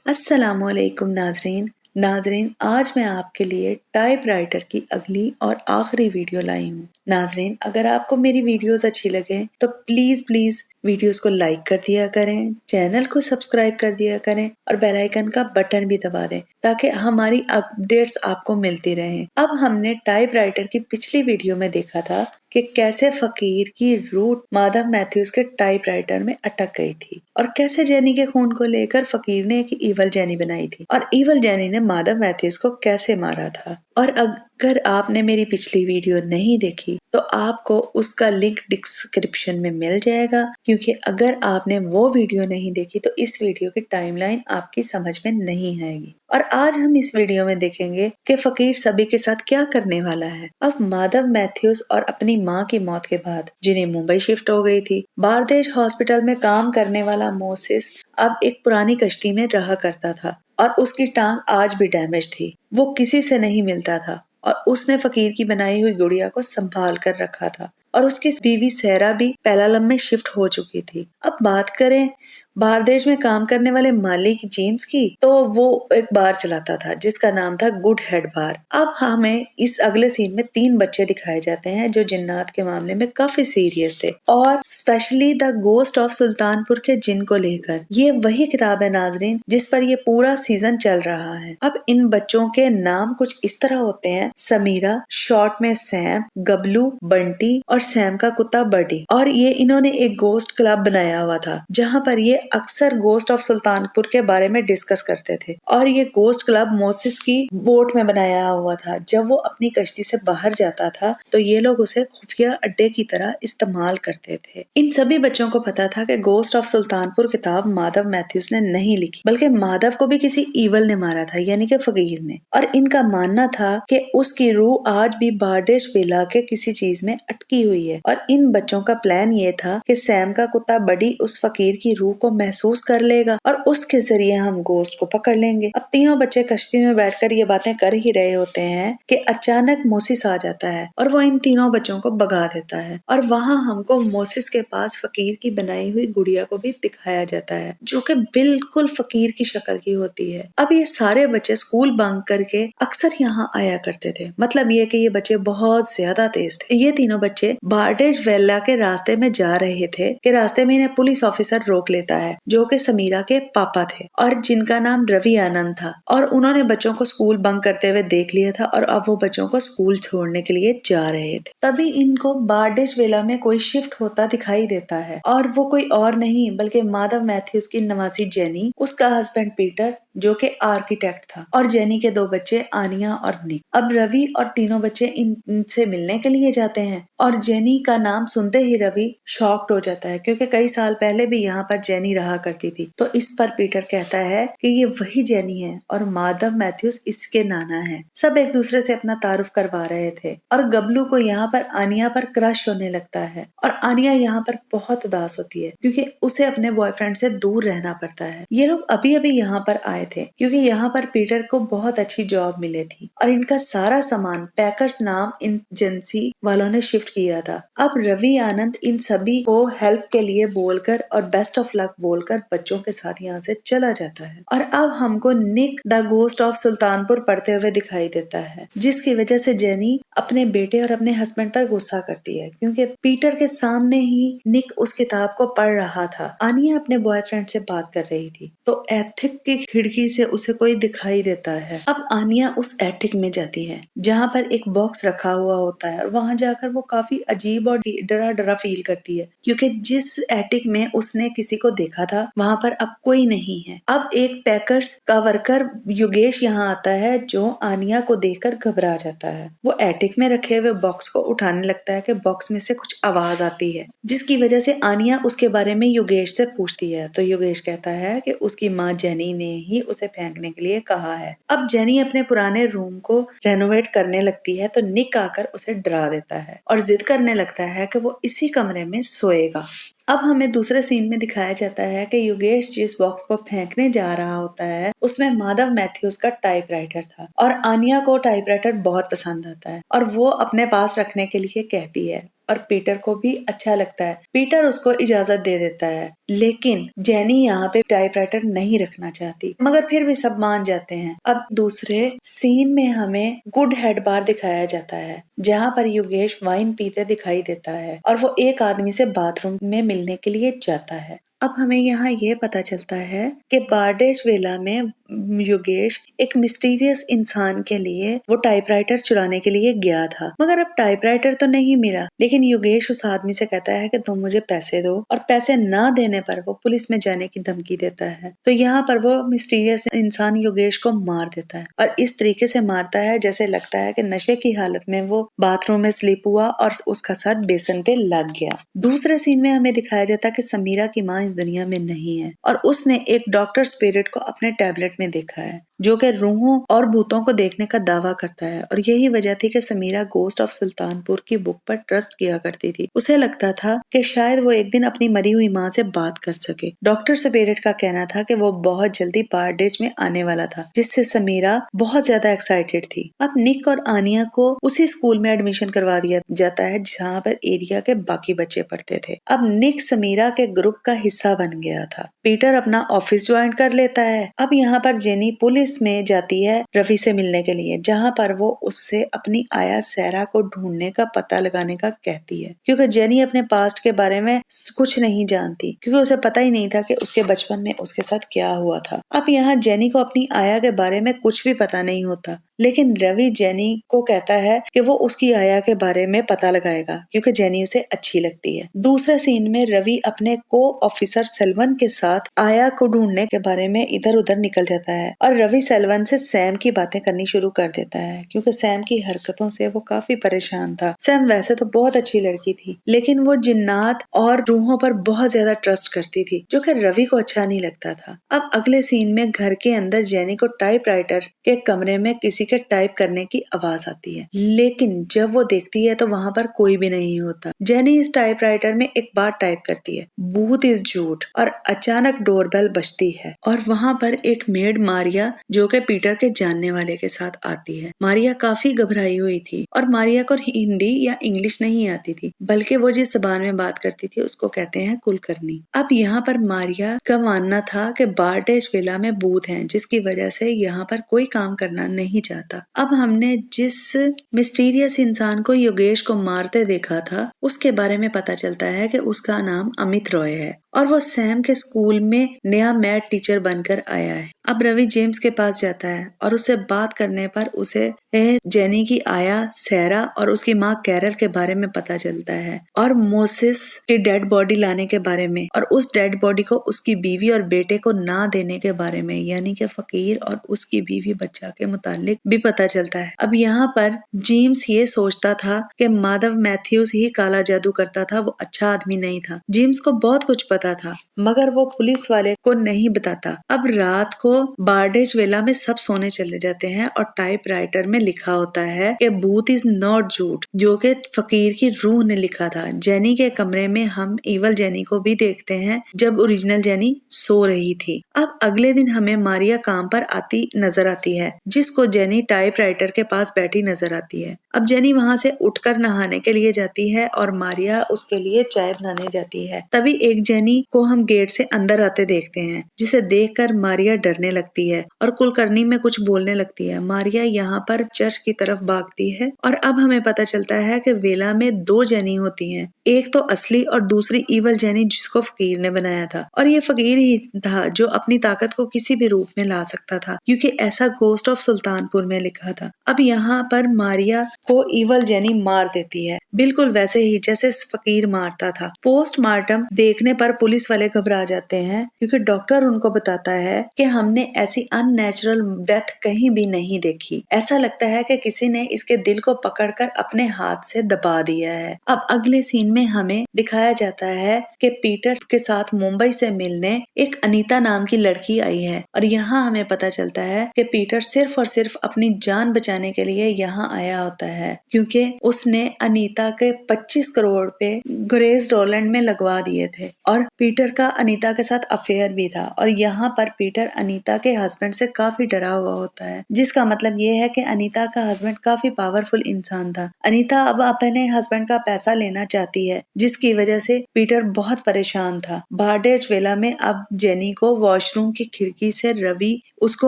अस्सलामुअलैकुम नाजरीन, आज मैं आपके लिए टाइपराइटर की अगली और आखिरी वीडियो लाई हूँ। नाजरीन, अगर आपको मेरी वीडियोस अच्छी लगे तो प्लीज वीडियोस को लाइक कर दिया करें, चैनल को सब्सक्राइब कर दिया करें और बेल आइकन का बटन भी दबा दें ताकि हमारी अपडेट्स आपको मिलती रहें। अब हमने टाइपराइटर की पिछली वीडियो में देखा था कि कैसे फकीर की रूट माधव मैथ्यूज के टाइपराइटर में अटक गई थी और कैसे जेनी के खून को लेकर फकीर ने एक ईवल जेनी बनाई थी और ईवल जेनी ने माधव मैथ्यूज को कैसे मारा था। और अगर आपने मेरी पिछली वीडियो नहीं देखी तो आपको उसका लिंक डिस्क्रिप्शन में मिल जाएगा, क्योंकि अगर आपने वो वीडियो नहीं देखी तो इस वीडियो की टाइमलाइन आपकी समझ में नहीं आएगी। और आज हम इस वीडियो में देखेंगे कि फकीर सभी के साथ क्या करने वाला है। अब माधव मैथ्यूज और अपनी माँ की मौत के बाद जिन्हें मुंबई शिफ्ट हो गई थी, बारदेश हॉस्पिटल में काम करने वाला मोसेस अब एक पुरानी कश्ती में रहा करता था और उसकी टांग आज भी डैमेज थी। वो किसी से नहीं मिलता था और उसने फकीर की बनाई हुई गुड़िया को संभाल कर रखा था और उसकी बीवी सहरा भी पेलालम में शिफ्ट हो चुकी थी। अब बात करें बारदेश में काम करने वाले मालिक जेम्स की, तो वो एक बार चलाता था जिसका नाम था गुड हेड बार। अब हमें इस अगले सीन में 3 बच्चे दिखाए जाते हैं जो जिन्नात के मामले में काफी सीरियस थे और specially the ghost of Sultanpur के जिन को लेकर। ये वही किताब है नाजरीन जिस पर ये पूरा सीजन चल रहा है। अब इन बच्चों के नाम कुछ इस तरह होते हैं: समीरा, शॉर्ट में सैम, गबलू, बंटी और सैम का कुत्ता बडी। और ये इन्होंने एक गोस्ट क्लब बनाया हुआ था जहाँ पर ये अक्सर गोस्ट ऑफ सुल्तानपुर के बारे में डिस्कस करते थे। और ये गोस्ट क्लब मोसेस की बोट में बनाया हुआ था। जब वो अपनी कश्ती से बाहर जाता था तो ये लोग उसे खुफिया अड्डे की तरह इस्तेमाल करते थे। इन सभी बच्चों को पता था कि गोस्ट ऑफ सुल्तानपुर किताब माधव मैथ्यूज ने नहीं लिखी, बल्कि माधव को भी किसी ईवल ने मारा था, यानी कि फकीर ने। और इनका मानना था कि उसकी रूह आज भी बारदेश विला के किसी चीज में अटकी हुई है। और इन बच्चों का प्लान ये था कि सैम का कुत्ता बडी उस फकीर की रूह को महसूस कर लेगा और उसके जरिए हम गोस्ट को पकड़ लेंगे। अब तीनों बच्चे कश्ती में बैठकर ये बातें कर ही रहे होते हैं कि अचानक मोसिस आ जाता है और वो इन तीनों बच्चों को भगा देता है। और वहाँ हमको मोसिस के पास फकीर की बनाई हुई गुड़िया को भी दिखाया जाता है जो कि बिल्कुल फकीर की शक्ल की होती है। अब ये सारे बच्चे स्कूल बंक करके अक्सर यहाँ आया करते थे। मतलब ये कि ये बच्चे बहुत ज्यादा तेज थे। ये तीनों बच्चे बारदेश वेला के रास्ते में जा रहे थे कि रास्ते में इन्हें पुलिस ऑफिसर रोक लेता है जो कि समीरा के पापा थे और जिनका नाम रवि आनंद था। और उन्होंने बच्चों को स्कूल बंक करते हुए देख लिया था और अब वो बच्चों को स्कूल छोड़ने के लिए जा रहे थे। तभी इनको बारदेश वेला में कोई शिफ्ट होता दिखाई देता है और वो कोई और नहीं बल्कि माधव मैथ्यूज की नवासी जेनी, उसका हस्बैंड पीटर जो कि आर्किटेक्ट था, और जेनी के 2 बच्चे आनिया और निक। अब रवि और तीनों बच्चे इनसे मिलने के लिए जाते हैं और जेनी का नाम सुनते ही रवि शॉक्ड हो जाता है क्योंकि कई साल पहले भी यहाँ पर जेनी रहा करती थी। तो इस पर पीटर कहता है कि ये वही जेनी है और माधव मैथ्यूज इसके नाना है। सब एक दूसरे से अपना तारुफ करवा रहे थे और गबलू को यहाँ पर आनिया पर क्रश होने लगता है और आनिया यहाँ पर बहुत उदास होती है क्योंकि उसे अपने बॉयफ्रेंड से दूर रहना पड़ता है। ये लोग अभी अभी यहाँ पर आए थे क्योंकि यहाँ पर पीटर को बहुत अच्छी जॉब मिली थी और इनका सारा सामान पैकर्स नाम एजेंसी वालों ने शिफ्ट किया था। अब रवि आनंद इन सभी को हेल्प के लिए बोलकर और बेस्ट ऑफ लक बोलकर बच्चों के साथ यहाँ से चला जाता है। और अब हमको निक द गोस्ट ऑफ सुल्तानपुर पढ़ते हुए दिखाई देता है, जिसकी वजह से जेनी अपने बेटे और अपने हस्बैंड पर गुस्सा करती है क्योंकि पीटर के सामने ही निक उस किताब को पढ़ रहा था। आनिया अपने बॉयफ्रेंड से बात कर रही थी तो एथिक की खिड़की से उसे कोई दिखाई देता है। अब आनिया उस एथिक में जाती है जहाँ पर एक बॉक्स रखा हुआ होता है और वहाँ जाकर वो काफी अजीब और डरा डरा फील करती है क्योंकि जिस एटिक में उसने किसी को देखा था वहाँ पर अब कोई नहीं है। अब एक पैकर्स का वर्कर योगेश यहाँ आता है जो आनिया को देखकर घबरा जाता है। वो एटिक में रखे हुए बॉक्स को उठाने लगता है कि बॉक्स में से कुछ आवाज आती है, जिसकी वजह से आनिया उसके बारे में योगेश से पूछती है। तो योगेश कहता है कि उसकी माँ जेनी ने ही उसे फेंकने के लिए कहा है। अब जेनी अपने पुराने रूम को रेनोवेट करने लगती है तो निक आकर उसे डरा देता है और जिद करने लगता है कि वो इसी कमरे में सोएगा। अब हमें दूसरे सीन में दिखाया जाता है कि योगेश जिस बॉक्स को फेंकने जा रहा होता है उसमें माधव मैथ्यूज का टाइपराइटर था और आनिया को टाइपराइटर बहुत पसंद आता है और वो अपने पास रखने के लिए कहती है। और पीटर को भी अच्छा लगता है। पीटर उसको इजाजत दे देता है, लेकिन जेनी यहाँ पे टाइपराइटर नहीं रखना चाहती, मगर फिर भी सब मान जाते हैं। अब दूसरे सीन में हमें गुड हेड बार दिखाया जाता है, जहाँ पर योगेश वाइन पीते दिखाई देता है और वो एक आदमी से बाथरूम में मिलने के लिए जाता है। अब हमें यहाँ ये पता चलता है कि बारडेज वेला में योगेश एक मिस्टीरियस इंसान के लिए वो टाइपराइटर चुराने के लिए गया था, मगर अब टाइपराइटर तो नहीं मिला। लेकिन योगेश उस आदमी से कहता है कि तुम मुझे पैसे दो, और पैसे ना देने पर वो पुलिस में जाने की धमकी देता है। तो यहाँ पर वो मिस्टीरियस इंसान योगेश को मार देता है, और इस तरीके से मारता है जैसे लगता है कि नशे की हालत में वो बाथरूम में स्लिप हुआ और उसका सर बेसन पे लग गया। दूसरे सीन में हमें दिखाया जाता है कि समीरा की माँ इस दुनिया में नहीं है, और उसने एक डॉक्टर स्पिरिट को अपने टैबलेट में देखा है, जो कि रूहों और भूतों को देखने का दावा करता है। और यही वजह थी कि समीरा गोस्ट ऑफ सुल्तानपुर की बुक पर ट्रस्ट किया करती थी। उसे लगता था कि शायद वो एक दिन अपनी मरी हुई माँ से बात कर सके। डॉक्टर स्पिरिट का कहना था कि वो बहुत जल्दी बारडेज में आने वाला था, जिससे समीरा बहुत ज्यादा एक्साइटेड थी। अब निक और आनिया को उसी स्कूल में एडमिशन करवा दिया जाता है जहाँ पर एरिया के बाकी बच्चे पढ़ते थे। अब निक समीरा के ग्रुप का हिस्सा बन गया था। पीटर अपना ऑफिस ज्वाइन कर लेता है। अब यहाँ पर जेनी पुलिस में जाती है रवि से मिलने के लिए, जहाँ पर वो उससे अपनी आया सहरा को ढूंढने का पता लगाने का कहती है, क्योंकि जेनी अपने पास्ट के बारे में कुछ नहीं जानती, क्योंकि उसे पता ही नहीं था कि उसके बचपन में उसके साथ क्या हुआ था। अब यहाँ जेनी को अपनी आया के बारे में कुछ भी पता नहीं होता, लेकिन रवि जेनी को कहता है कि वो उसकी आया के बारे में पता लगाएगा, क्योंकि जेनी उसे अच्छी लगती है। दूसरे सीन में रवि अपने को ऑफिसर सेल्वन के साथ आया को ढूंढने के बारे में इधर उधर निकल जाता है, और रवि सेल्वन से सैम की बातें करनी शुरू कर देता है, क्योंकि सैम की हरकतों से वो काफी परेशान था। सैम वैसे तो बहुत अच्छी लड़की थी, लेकिन वो जिन्नात और रूहों पर बहुत ज्यादा ट्रस्ट करती थी, जो कि रवि को अच्छा नहीं लगता था। अब अगले सीन में घर के अंदर जेनी को टाइपराइटर के कमरे में किसी के टाइप करने की आवाज आती है, लेकिन जब वो देखती है तो वहाँ पर कोई भी नहीं होता। जेनी इस टाइपराइटर में एक बार टाइप करती है, भूत इज झूठ, और अचानक डोरबेल बजती है, और वहाँ पर एक मेड मारिया जो कि पीटर के जानने वाले के साथ आती है। मारिया काफी घबराई हुई थी, और मारिया को हिंदी या इंग्लिश नहीं आती थी, बल्कि वो जिस जबान में बात करती थी उसको कहते हैं कुलकर्णी। अब यहाँ पर मारिया का मानना था कि बारडेज विला में भूत हैं, जिसकी वजह से यहाँ पर कोई काम करना नहीं चाहता। अब हमने जिस मिस्टीरियस इंसान को योगेश को मारते देखा था, उसके बारे में पता चलता है कि उसका नाम अमित रॉय है, और वो सैम के स्कूल में नया मैथ टीचर बनकर आया है। अब रवि जेम्स के पास जाता है, और उससे बात करने पर उसे जेनी की आया सहरा और उसकी माँ कैरल के बारे में पता चलता है, और मोसेस की डेड बॉडी लाने के बारे में, और उस डेड बॉडी को उसकी बीवी और बेटे को ना देने के बारे में, यानी कि फकीर और उसकी बीवी बच्चा के मुतालिक भी पता चलता है। अब यहाँ पर जेम्स ये सोचता था कि माधव मैथ्यूज ही काला जादू करता था, वो अच्छा आदमी नहीं था। जेम्स को बहुत कुछ पता था, मगर वो पुलिस वाले को नहीं बताता। अब रात को बारडेज वेला में सब सोने चले जाते हैं, और टाइपराइटर में लिखा होता है कि भूत इज नॉट झूठ, जो कि फकीर की रूह ने लिखा था। जेनी के कमरे में हम इवल जेनी को भी देखते हैं, जब ओरिजिनल जेनी सो रही थी। अब अगले दिन हमें मारिया काम पर आती नजर आती है, जिसको जेनी टाइपराइटर के पास बैठी नजर आती है। अब जेनी वहाँ से उठकर नहाने के लिए जाती है, और मारिया उसके लिए चाय बनाने जाती है। तभी एक जेनी को हम गेट से अंदर आते देखते हैं, जिसे देखकर मारिया डरने लगती है और कुलकर्णी में कुछ बोलने लगती है। मारिया यहाँ पर चर्च की तरफ भागती है, और अब हमें पता चलता है कि वेला में दो जेनी होती हैं, एक तो असली और दूसरी इवल जेनी, जिसको फकीर ने बनाया था। और ये फकीर ही था जो अपनी ताकत को किसी भी रूप में ला सकता था, क्योंकि ऐसा गोस्ट ऑफ सुल्तानपुर में लिखा था। अब यहाँ पर मारिया को इवल जेनी मार देती है, बिल्कुल वैसे ही जैसे फकीर मारता था। पोस्टमार्टम देखने पर पुलिस वाले घबरा जाते हैं, क्योंकि डॉक्टर उनको बताता है कि हमने ऐसी अननेचुरल डेथ कहीं भी नहीं देखी। ऐसा लगता है कि किसी ने इसके दिल को पकड़कर अपने हाथ से दबा दिया है। अब अगले सीन में हमें दिखाया जाता है कि पीटर के साथ मुंबई से मिलने एक अनीता नाम की लड़की आई है, और यहाँ हमें पता चलता है कि पीटर सिर्फ और सिर्फ अपनी जान बचाने के लिए यहाँ आया होता है, क्योंकि उसने अनीता के 25 करोड़ पे ग्रेस डॉलैंड में लगवा दिए थे, और पीटर का अनीता के साथ अफेयर भी था और यहाँ पर पीटर अनीता के हस्बैंड से काफी डरा हुआ होता है, जिसका मतलब ये है कि अनीता का हस्बैंड काफी पावरफुल इंसान था। अनीता अब अपने हस्बैंड का पैसा लेना चाहती है, जिसकी वजह से पीटर बहुत परेशान था। बारडेज विला में अब जेनी को वॉशरूम की खिड़की से रवि उसको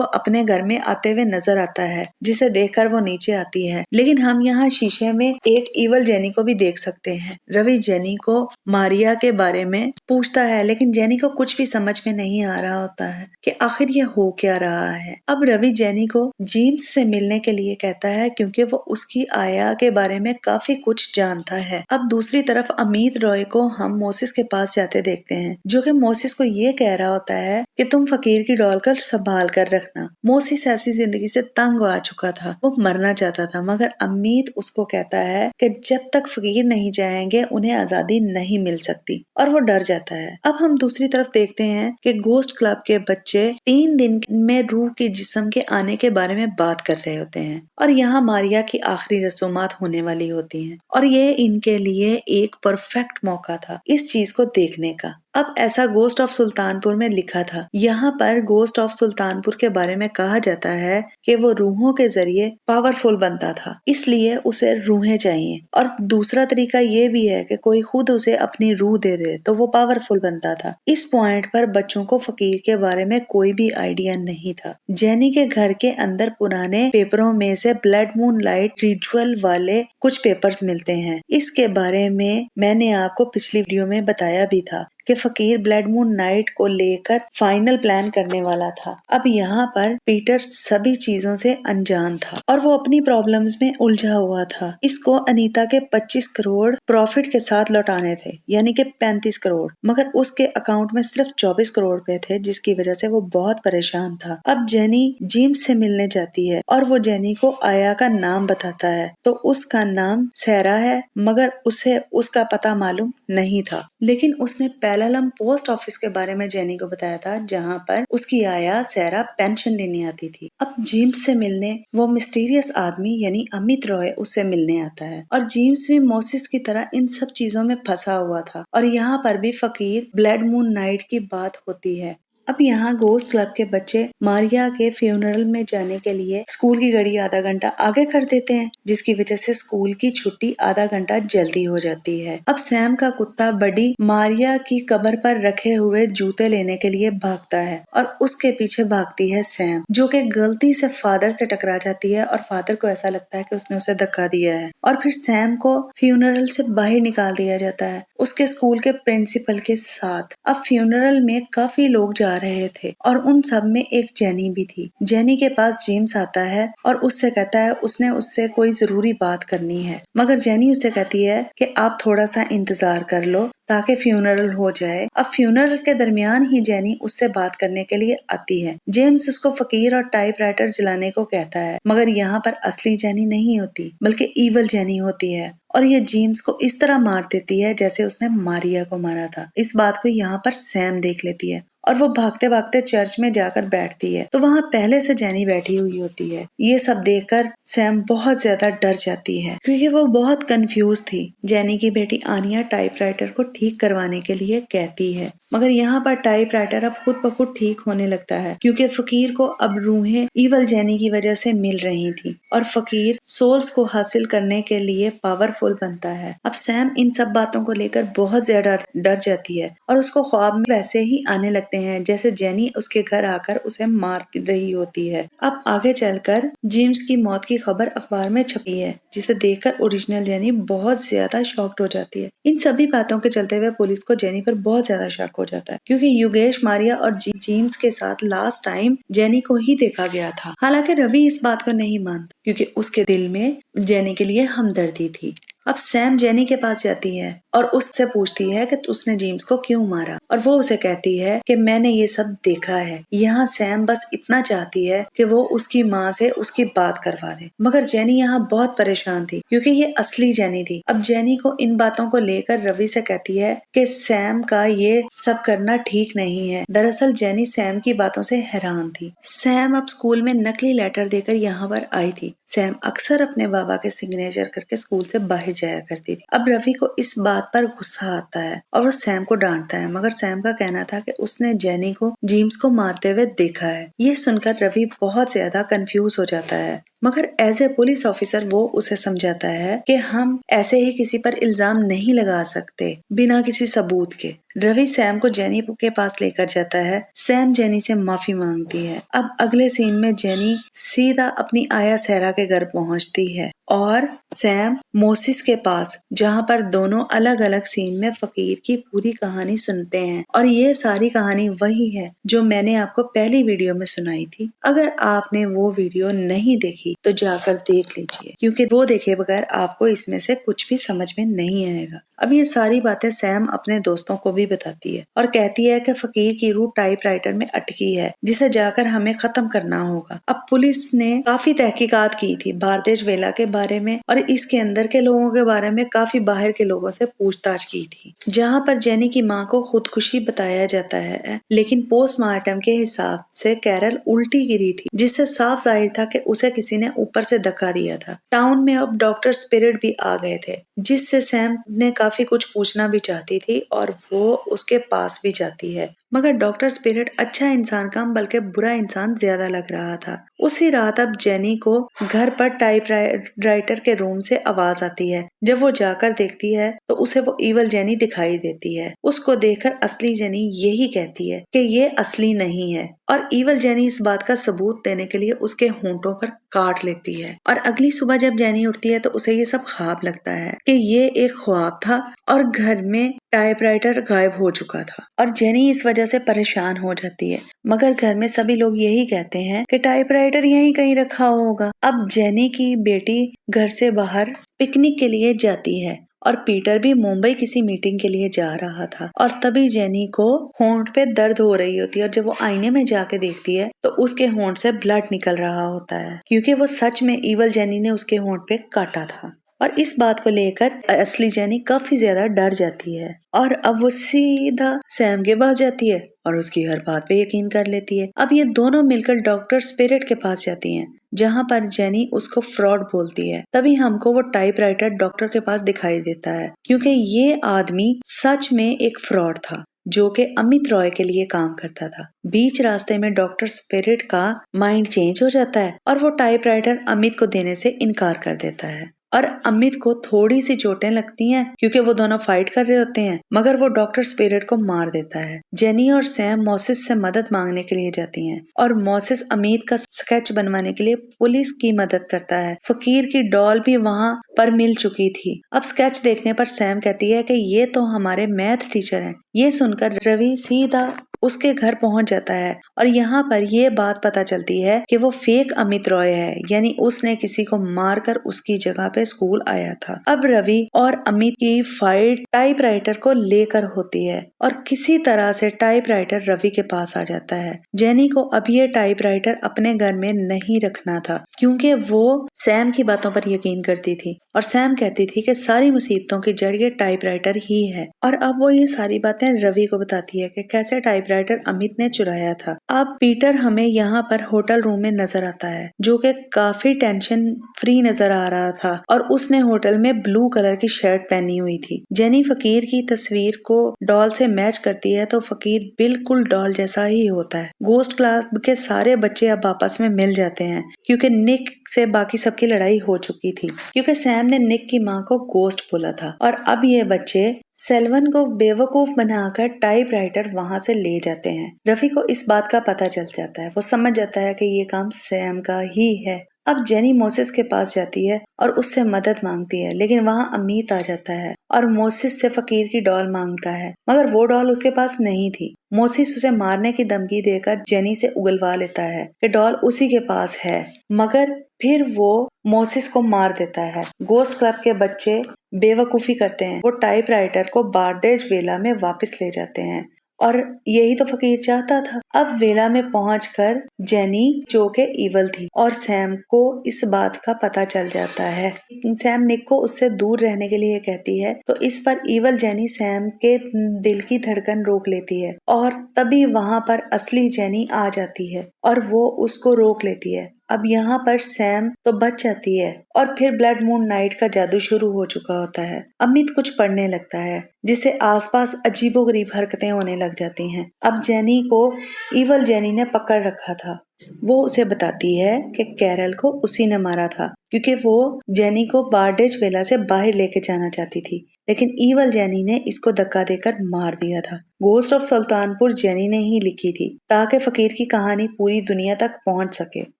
अपने घर में आते हुए नजर आता है, जिसे देखकर वो नीचे आती है। लेकिन हम यहाँ शीशे में एक इवल जेनी को भी देख सकते हैं। रवि जेनी को मारिया के बारे में पूछता है, लेकिन जेनी को कुछ भी समझ में नहीं आ रहा होता है कि आखिर ये हो क्या रहा है। अब रवि जेनी को जेम्स से मिलने के लिए कहता है, क्योंकि वो उसकी आया के बारे में काफी कुछ जानता है। अब दूसरी तरफ अमित रॉय को हम मोसिस के पास जाते देखते हैं, जो कि मोसिस को ये कह रहा होता है कि तुम फकीर की डॉल कर संभाल कर रखना। मोसिस ऐसी जिंदगी से तंग आ चुका था, वो मरना चाहता था, मगर अमित उसको कहता है कि जब तक फकीर नहीं जाएंगे उन्हें आजादी नहीं मिल सकती, और वो डर जाता है। अब हम दूसरी तरफ देखते हैं कि गोस्ट क्लब के बच्चे 3 दिन में रूह के जिस्म के आने के बारे में बात कर रहे होते हैं, और यहाँ मारिया की आखिरी रसूमात होने वाली होती हैं, और ये इनके लिए एक परफेक्ट मौका था इस चीज को देखने का। अब ऐसा गोस्ट ऑफ सुल्तानपुर में लिखा था। यहाँ पर गोस्ट ऑफ सुल्तानपुर के बारे में कहा जाता है कि वो रूहों के जरिए पावरफुल बनता था, इसलिए उसे रूहें चाहिए। और दूसरा तरीका ये भी है कि कोई खुद उसे अपनी रूह दे दे तो वो पावरफुल बनता था। इस पॉइंट पर बच्चों को फकीर के बारे में कोई भी आइडिया नहीं था। जेनी के घर के अंदर पुराने पेपरों में से ब्लड मून लाइट रिचुअल वाले कुछ पेपर्स मिलते हैं। इसके बारे में मैंने आपको पिछली वीडियो में बताया भी था कि फकीर ब्लड मून नाइट को लेकर फाइनल प्लान करने वाला था। अब यहाँ पर पीटर सभी चीजों से अनजान था और वो अपनी प्रॉब्लम्स में उलझा हुआ था। इसको अनीता के 25 करोड़ प्रॉफिट के साथ लौटाने थे, यानी कि 35 करोड़, मगर उसके अकाउंट में सिर्फ 24 करोड़ रुपए थे, जिसकी वजह से वो बहुत परेशान था। अब जेनी जेम्स से मिलने जाती है और वो जेनी को आया का नाम बताता है, तो उसका नाम सैरा है, मगर उसे उसका पता मालूम नहीं था। लेकिन उसने पेलालम पोस्ट ऑफिस के बारे में जेनी को बताया था, जहाँ पर उसकी आया सैरा पेंशन लेने आती थी। अब जेम्स से मिलने वो मिस्टीरियस आदमी यानी अमित रॉय उससे मिलने आता है, और जेम्स भी मोसिस की तरह इन सब चीजों में फंसा हुआ था। और यहाँ पर भी फकीर ब्लड मून नाइट की बात होती है। अब यहाँ गोस्ट क्लब के बच्चे मारिया के फ्यूनरल में जाने के लिए स्कूल की घड़ी आधा घंटा आगे कर देते हैं, जिसकी वजह से स्कूल की छुट्टी आधा घंटा जल्दी हो जाती है। अब सैम का कुत्ता बडी मारिया की कब्र पर रखे हुए जूते लेने के लिए भागता है, और उसके पीछे भागती है सैम, जो कि गलती से फादर से टकरा जाती है, और फादर को ऐसा लगता है कि उसने उसे धक्का दिया है, और फिर सैम को फ्यूनरल से बाहर निकाल दिया जाता है उसके स्कूल के प्रिंसिपल के साथ। अब फ्यूनरल में काफी लोग जा रहे थे, और उन सब में एक जेनी भी थी। जेनी के पास जेम्स आता है और उससे कहता है उसने उससे कोई जरूरी बात करनी है, मगर जेनी उससे कहती है कि आप थोड़ा सा इंतजार कर लो ताकि फ्यूनरल हो जाए। अब फ्यूनरल के दरमियान ही जेनी उससे बात करने के लिए आती है। जेम्स उसको फकीर और टाइपराइटर जलाने को कहता है, मगर यहाँ पर असली जेनी नहीं होती बल्कि ईवल जेनी होती है, और ये जेम्स को इस तरह मार देती है जैसे उसने मारिया को मारा था। इस बात को यहाँ पर सैम देख लेती है और वो भागते भागते चर्च में जाकर बैठती है, तो वहाँ पहले से जेनी बैठी हुई होती है। ये सब देखकर सैम बहुत ज्यादा डर जाती है, क्योंकि वो बहुत कंफ्यूज थी। जेनी की बेटी आनिया टाइपराइटर को ठीक करवाने के लिए कहती है, मगर यहाँ पर टाइपराइटर अब खुद ब खुद ठीक होने लगता है, क्योंकि फकीर को अब रूहें ईवल जेनी की वजह से मिल रही थी, और फकीर सोल्स को हासिल करने के लिए पावरफुल बनता है। अब सैम इन सब बातों को लेकर बहुत ज्यादा डर जाती है, और उसको ख्वाब में वैसे ही आने लगते हैं जैसे जेनी उसके घर आकर उसे मार रही होती है। अब आगे चलकर जेम्स की मौत की खबर अखबार में छपी है, जिसे देखकर ओरिजिनल जेनी बहुत ज्यादा शॉक्ड हो जाती है। इन सभी बातों के चलते हुए पुलिस को जेनी पर बहुत ज्यादा शक हो जाता है, क्योंकि योगेश, मारिया और जेम्स के साथ लास्ट टाइम जेनी को ही देखा गया था। हालांकि रवि इस बात को नहीं मानता, क्योंकि उसके दिल में जेनी के लिए हमदर्दी थी। अब सैम जेनी के पास जाती है और उससे पूछती है कि उसने जेम्स को क्यों मारा, और वो उसे कहती है कि मैंने ये सब देखा है। यहाँ सैम बस इतना चाहती है कि वो उसकी माँ से उसकी बात करवा दे, मगर जेनी यहाँ बहुत परेशान थी, क्योंकि ये असली जेनी थी। अब जेनी को इन बातों को लेकर रवि से कहती है कि सैम का ये सब करना ठीक नहीं है। दरअसल जेनी सैम की बातों से हैरान थी। सैम अब स्कूल में नकली लेटर देकर यहाँ पर आई थी। सैम अक्सर अपने बाबा के सिग्नेचर करके स्कूल से बाहर जाया करती थी। अब रवि को इस बात पर गुस्सा आता है और वो सैम को डांटता है, मगर सैम का कहना था कि उसने जेनी को जेम्स को मारते हुए देखा है। ये सुनकर रवि बहुत ज्यादा कंफ्यूज हो जाता है, मगर एज ए पुलिस ऑफिसर वो उसे समझाता है कि हम ऐसे ही किसी पर इल्जाम नहीं लगा सकते बिना किसी सबूत के। रवि सैम को जेनी के पास लेकर जाता है। सैम जेनी से माफी मांगती है। अब अगले सीन में जेनी सीधा अपनी आया सहरा के घर पहुंचती है और सैम मोसिस के पास, जहां पर दोनों अलग अलग सीन में फकीर की पूरी कहानी सुनते हैं। और ये सारी कहानी वही है जो मैंने आपको पहली वीडियो में सुनाई थी। अगर आपने वो वीडियो नहीं देखी तो जाकर देख लीजिए, क्योंकि वो देखे बगैर आपको इसमें से कुछ भी समझ में नहीं आएगा। अब ये सारी बातें सैम अपने दोस्तों को भी बताती है और कहती है कि फकीर की रूह टाइपराइटर में अटकी है, जिसे जाकर हमें खत्म करना होगा। अब पुलिस ने काफी तहकीकात की थी भारतेश वेला के बारे में और इसके अंदर के लोगों के बारे में काफी बाहर के लोगों से पूछताछ की थी, जहां पर जेनी की मां को खुदकुशी बताया जाता है, लेकिन पोस्टमार्टम के हिसाब से कैरल उल्टी गिरी थी, जिससे साफ जाहिर था कि उसे किसी ने ऊपर से धक्का दिया था। टाउन में अब डॉक्टर स्पिरिट भी आ गए थे, जिससे सैम ने काफी कुछ पूछना भी चाहती थी और वो उसके पास भी जाती है, मगर डॉक्टर स्पिरिट अच्छा इंसान कम बल्कि बुरा इंसान ज्यादा लग रहा था। उसी रात अब जेनी को घर पर टाइपराइटर के रूम से आवाज आती है। जब वो जाकर देखती है तो उसे वो इवल जेनी दिखाई देती है। उसको देखकर असली जेनी यही कहती है कि ये असली नहीं है और इवल जेनी इस बात का सबूत देने के लिए उसके होंठों पर काट लेती है। और अगली सुबह जब जेनी उठती है तो उसे ये सब ख्वाब लगता है कि ये एक ख्वाब था और घर में टाइपराइटर गायब हो चुका था और जेनी इस वजह से परेशान हो जाती है, मगर घर में सभी लोग यही कहते हैं कि टाइपराइटर यहीं कहीं रखा होगा। अब जेनी की बेटी घर से बाहर पिकनिक के लिए जाती है और पीटर भी मुंबई किसी मीटिंग के लिए जा रहा था और तभी जेनी को होंठ पे दर्द हो रही होती है और जब वो आईने में जाके देखती है तो उसके होंठ से ब्लड निकल रहा होता है, क्योंकि वो सच में इवल जेनी ने उसके होंठ पे काटा था। और इस बात को लेकर असली जेनी काफी ज्यादा डर जाती है और अब वो सीधा सैम के पास जाती है और उसकी हर बात पे यकीन कर लेती है। अब ये दोनों मिलकर डॉक्टर स्पिरिट के पास जाती हैं, जहां पर जेनी उसको फ्रॉड बोलती है। तभी हमको वो टाइपराइटर डॉक्टर के पास दिखाई देता है, क्योंकि ये आदमी सच में एक फ्रॉड था जो कि अमित रॉय के लिए काम करता था। बीच रास्ते में डॉक्टर स्पिरिट का माइंड चेंज हो जाता है और वो टाइपराइटर अमित को देने से इनकार कर देता है और अमित को थोड़ी सी चोटें लगती हैं क्योंकि वो दोनों फाइट कर रहे होते हैं, मगर वो डॉक्टर स्पिरिट को मार देता है। जेनी और सैम मोसिस से मदद मांगने के लिए जाती हैं और मोसिस अमित का स्केच बनवाने के लिए पुलिस की मदद करता है। फकीर की डॉल भी वहाँ पर मिल चुकी थी। अब स्केच देखने पर सैम कहती है कि ये तो हमारे मैथ टीचर हैं। ये सुनकर रवि सीधा उसके घर पहुंच जाता है और यहाँ पर ये बात पता चलती है कि वो फेक अमित रॉय है, यानी उसने किसी को मारकर उसकी जगह पे स्कूल आया था। अब रवि और अमित की फाइट टाइपराइटर को लेकर होती है और किसी तरह से टाइपराइटर रवि के पास आ जाता है। जेनी को अब ये टाइपराइटर अपने घर में नहीं रखना था, क्योंकि वो सैम की बातों पर यकीन करती थी और सैम कहती थी कि सारी मुसीबतों की जड़ ये टाइपराइटर ही है। और अब वो ये सारी बातें रवि को बताती है कि कैसे टाइपराइटर अमित ने चुराया था। अब पीटर हमें यहाँ पर होटल रूम में नजर आता है, जो कि काफी टेंशन फ्री नजर आ रहा था और उसने होटल में ब्लू कलर की शर्ट पहनी हुई थी। जेनी फकीर की तस्वीर को डॉल से मैच करती है तो फकीर बिल्कुल डॉल जैसा ही होता है। गोस्ट क्लब के सारे बच्चे अब आपस में मिल जाते हैं, क्योंकि निक से बाकी सबकी लड़ाई हो चुकी थी, क्योंकि सैम ने निक की मां को गोस्ट बोला था। और अब ये बच्चे सेल्वन को बेवकूफ बनाकर टाइपराइटर वहां से ले जाते हैं। रवि को इस बात का पता चल जाता है, वो समझ जाता है कि ये काम सैम का ही है। अब जेनी मोसिस के पास जाती है और उससे मदद मांगती है, लेकिन वहां अमित आ जाता है और मोसिस से फकीर की डॉल मांगता है, मगर वो डॉल उसके पास नहीं थी। मोसिस उसे मारने की धमकी देकर जेनी से उगलवा लेता है कि डॉल उसी के पास है, मगर फिर वो मोसिस को मार देता है। गोस्ट क्लब के बच्चे बेवकूफी करते हैं, वो टाइपराइटर को बारडेज वेला में वापस ले जाते हैं और यही तो फकीर चाहता था। अब वेला में पहुंचकर जेनी, जो के इवल थी, और सैम को इस बात का पता चल जाता है। सैम निक को उससे दूर रहने के लिए कहती है, तो इस पर इवल जेनी सैम के दिल की धड़कन रोक लेती है और तभी वहां पर असली जेनी आ जाती है और वो उसको रोक लेती है अब यहाँ पर सैम तो बच जाती है और फिर ब्लड मून नाइट का जादू शुरू हो चुका होता है। अमित कुछ पढ़ने लगता है जिससे आसपास अजीबोगरीब हरकतें होने लग जाती हैं। अब जेनी को इवल जेनी ने पकड़ रखा था। वो उसे बताती है कि कैरल को उसी ने मारा था क्योंकि वो जेनी को बारडेज वेला से बाहर लेके जाना चाहती थी, लेकिन इवल जेनी ने इसको धक्का देकर मार दिया था। गोस्ट ऑफ सुल्तानपुर जेनी ने ही लिखी थी ताकि फकीर की कहानी पूरी दुनिया तक पहुंच सके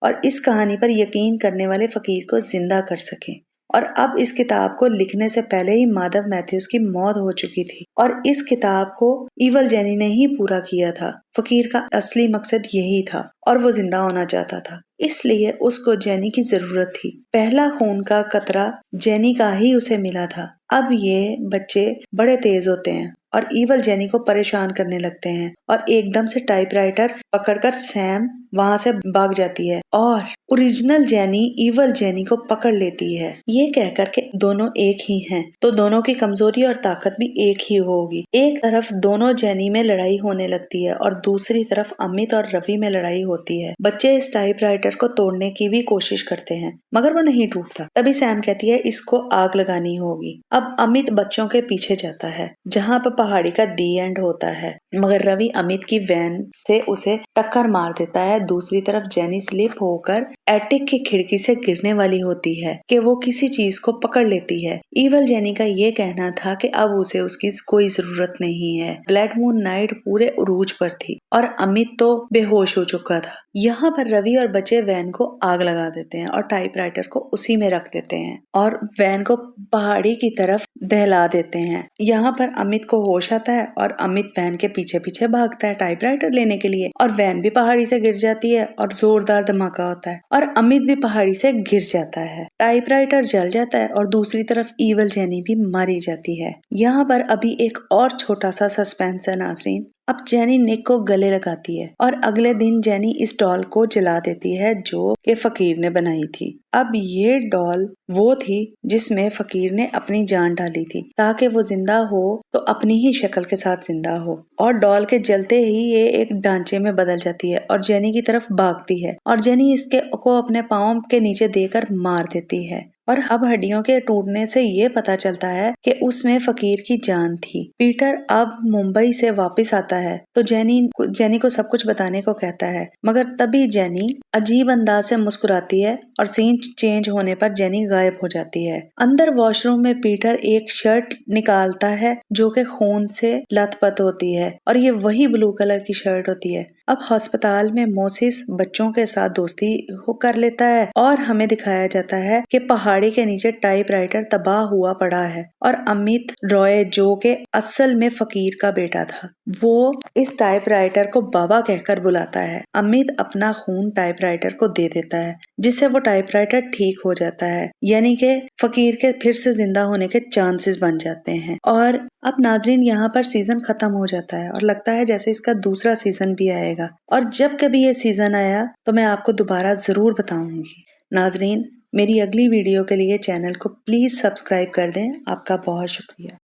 और इस कहानी पर यकीन करने वाले फकीर को जिंदा कर सके। और अब इस किताब को लिखने से पहले ही माधव मैथ्यूज की मौत हो चुकी थी और इस किताब को इवल जेनी ने ही पूरा किया था। फकीर का असली मकसद यही था और वो जिंदा होना चाहता था, इसलिए उसको जेनी की जरूरत थी। पहला खून का कतरा जेनी का ही उसे मिला था। अब ये बच्चे बड़े तेज होते हैं और इवल जेनी को परेशान करने लगते हैं और एकदम से टाइपराइटर पकड़कर सैम वहां से भाग जाती है और ओरिजिनल जेनी इवल जेनी को पकड़ लेती है। ये कहकर के दोनों एक ही हैं, तो दोनों की कमजोरी और ताकत भी एक ही होगी। एक तरफ दोनों जेनी में लड़ाई होने लगती है और दूसरी तरफ अमित और रवि में लड़ाई होती है। बच्चे इस टाइपराइटर को तोड़ने की भी कोशिश करते हैं मगर वो नहीं टूटता। तभी सैम कहती है इसको आग लगानी होगी। अब अमित बच्चों के पीछे जाता है जहाँ पर पहाड़ी का दी एंड होता है, मगर रवि अमित की वैन से उसे टक्कर मार देता है। दूसरी तरफ जेनी स्लिप होकर एटिक की खिड़की से गिरने वाली होती है कि वो किसी चीज को पकड़ लेती है। इवल जेनी का ये कहना था कि अब उसे उसकी कोई जरूरत नहीं है। ब्लड मून नाइट पूरे उरूज पर थी और अमित तो बेहोश हो चुका था। यहाँ पर रवि और बच्चे वैन को आग लगा देते हैं और टाइपराइटर को उसी में रख देते हैं और वैन को पहाड़ी की तरफ दहला देते हैं। यहाँ पर अमित को होश आता है और अमित वैन के पीछे पीछे भागता है टाइपराइटर लेने के लिए और वैन भी पहाड़ी से गिर जाती है और जोरदार धमाका होता है और अमित भी पहाड़ी से गिर जाता है। टाइपराइटर जल जाता है और दूसरी तरफ इवल जेनी भी मारी जाती है। यहाँ पर अभी एक और छोटा सा सस्पेंस है नाज़रीन। अब जेनी निक को गले लगाती है और अगले दिन जेनी इस डॉल को जला देती है जो कि फकीर ने बनाई थी। अब ये डॉल वो थी जिसमें फकीर ने अपनी जान डाली थी ताकि वो जिंदा हो तो अपनी ही शक्ल के साथ जिंदा हो और डॉल के जलते ही ये एक ढांचे में बदल जाती है और जेनी की तरफ भागती है और जेनी इसके को अपने पाँव के नीचे देकर मार देती है। और अब हड्डियों के टूटने से ये पता चलता है कि उसमें फकीर की जान थी। पीटर अब मुंबई से वापस आता है तो जेनी को सब कुछ बताने को कहता है, मगर तभी जेनी अजीब अंदाज से मुस्कुराती है और सीन चेंज होने पर जेनी गायब हो जाती है। अंदर वॉशरूम में पीटर एक शर्ट निकालता है जो कि खून से लथपथ होती है और ये वही ब्लू कलर की शर्ट होती है। अब अस्पताल में मोसिस बच्चों के साथ दोस्ती कर लेता है और हमें दिखाया जाता है कि पहाड़ी के नीचे टाइपराइटर तबाह हुआ पड़ा है और अमित रॉय जो के असल में फकीर का बेटा था वो इस टाइपराइटर को बाबा कहकर बुलाता है। अमित अपना खून टाइपराइटर को दे देता है जिससे वो टाइपराइटर ठीक हो जाता है, यानी कि फकीर के फिर से जिंदा होने के चांसेस बन जाते हैं। और अब नाजरीन यहाँ पर सीजन खत्म हो जाता है और लगता है जैसे इसका दूसरा सीजन भी आएगा और जब कभी ये सीजन आया तो मैं आपको दोबारा जरूर बताऊंगी। नाजरीन मेरी अगली वीडियो के लिए चैनल को प्लीज सब्सक्राइब कर दें। आपका बहुत शुक्रिया।